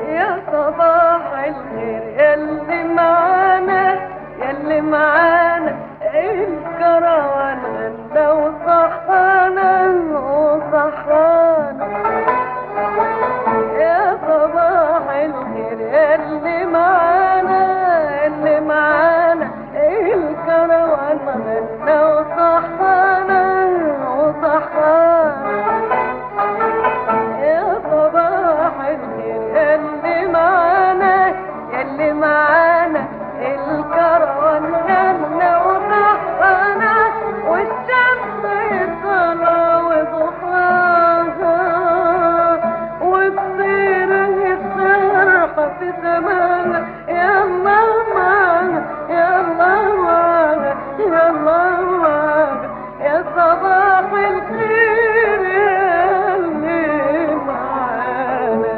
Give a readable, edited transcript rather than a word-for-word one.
يا صباح الخير ياللي معانا، ياللي معانا الكروان غنى وصحانا وصحانا. يا صباح الخير ياللي معانا، ياللي معانا الكروان غنى وصحانا وصحانا. يا صباح الخير ياللي معانا، ياللي معانا الكروان غنى وصحانا، والشمس طالعة وضحاها، والطير يسرح في سماها.